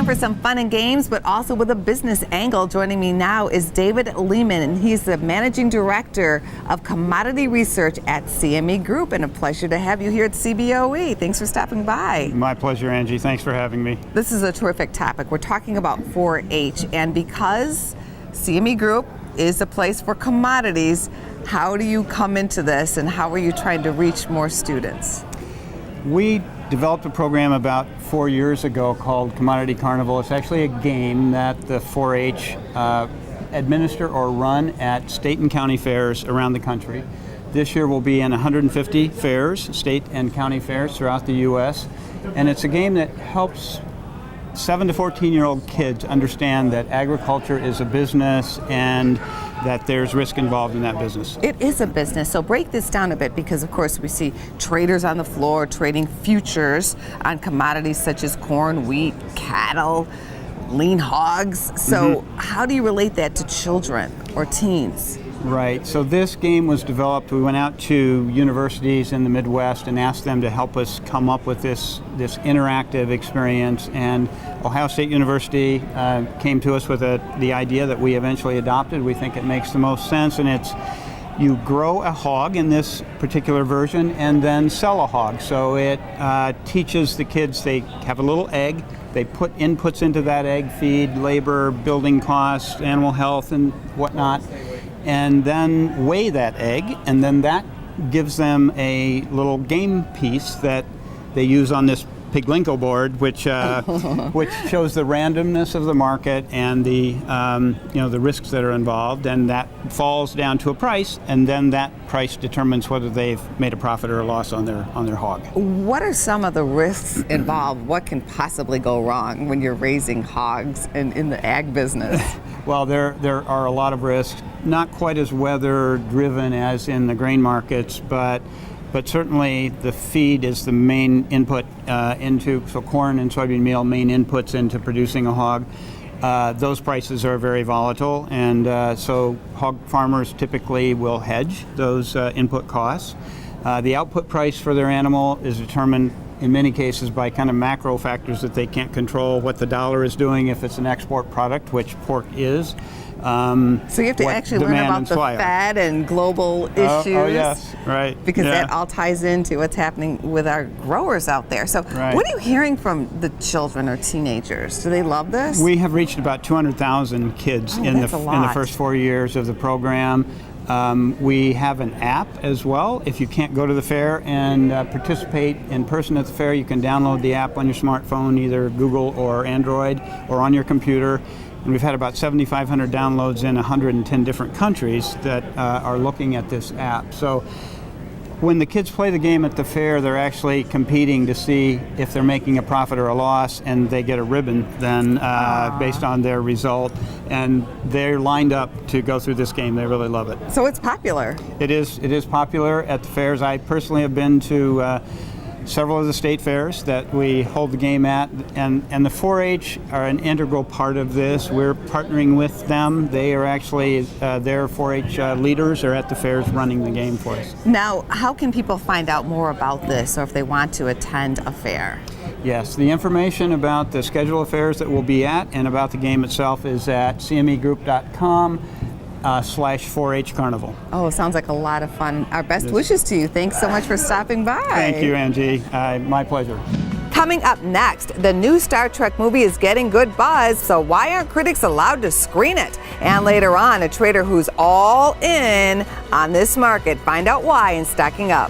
time for some fun and games, but also with a business angle. Joining me now is David Lehman, and he's the Managing Director of Commodity Research at CME Group, and a pleasure to have you here at CBOE. Thanks for stopping by. My pleasure, Angie. Thanks for having me. This is a terrific topic. We're talking about 4-H, and because CME Group is a place for commodities, how do you come into this, and how are you trying to reach more students? We developed a program about 4 years ago called Commodity Carnival. It's actually a game that the 4-H administer or run at state and county fairs around the country. This year we'll be in 150 fairs, state and county fairs throughout the U.S. And it's a game that helps 7 to 14-year-old kids understand that agriculture is a business and that there's risk involved in that business. It is a business, so break this down a bit, because of course we see traders on the floor trading futures on commodities such as corn, wheat, cattle, lean hogs. So how do you relate that to children or teens? Right, so this game was developed, we went out to universities in the Midwest and asked them to help us come up with this interactive experience, and Ohio State University came to us with the idea that we eventually adopted. We think it makes the most sense, and it's you grow a hog in this particular version and then sell a hog. So it teaches the kids, they have a little egg, they put inputs into that egg, feed, labor, building costs, animal health and whatnot, and then weigh that egg, and then that gives them a little game piece that they use on this Piglinko board, which which shows the randomness of the market and the the risks that are involved, and that falls down to a price, and then that price determines whether they've made a profit or a loss on their hog. What are some of the risks involved? What can possibly go wrong when you're raising hogs in the ag business? Well, there are a lot of risks, not quite as weather driven as in the grain markets, but certainly the feed is the main input so corn and soybean meal, main inputs into producing a hog. Those prices are very volatile, and so hog farmers typically will hedge those input costs. The output price for their animal is determined in many cases by kind of macro factors that they can't control, what the dollar is doing if it's an export product, which pork is. So you have to actually learn about the Fed and global issues. Oh yes, right. Because that all ties into what's happening with our growers out there. So what are you hearing from the children or teenagers? Do they love this? We have reached about 200,000 kids in the first 4 years of the program. We have an app as well. If you can't go to the fair and participate in person at the fair, you can download the app on your smartphone, either Google or Android, or on your computer. And we've had about 7,500 downloads in 110 different countries that are looking at this app. So when the kids play the game at the fair, they're actually competing to see if they're making a profit or a loss, and they get a ribbon then based on their result. And they're lined up to go through this game. They really love it. So it's popular. It is popular at the fairs. I personally have been to several of the state fairs that we hold the game at, and the 4-H are an integral part of this. We're partnering with them. They are actually, their 4-H leaders are at the fairs running the game for us. Now, how can people find out more about this, or if they want to attend a fair? Yes, the information about the schedule of fairs that we'll be at and about the game itself is at cmegroup.com/4H Carnival. Oh, sounds like a lot of fun. Our best wishes to you. Thanks so much for stopping by. Thank you, Angie. My pleasure. Coming up next, the new Star Trek movie is getting good buzz, so why aren't critics allowed to screen it? And later on, a trader who's all in on this market. Find out why in Stocking Up.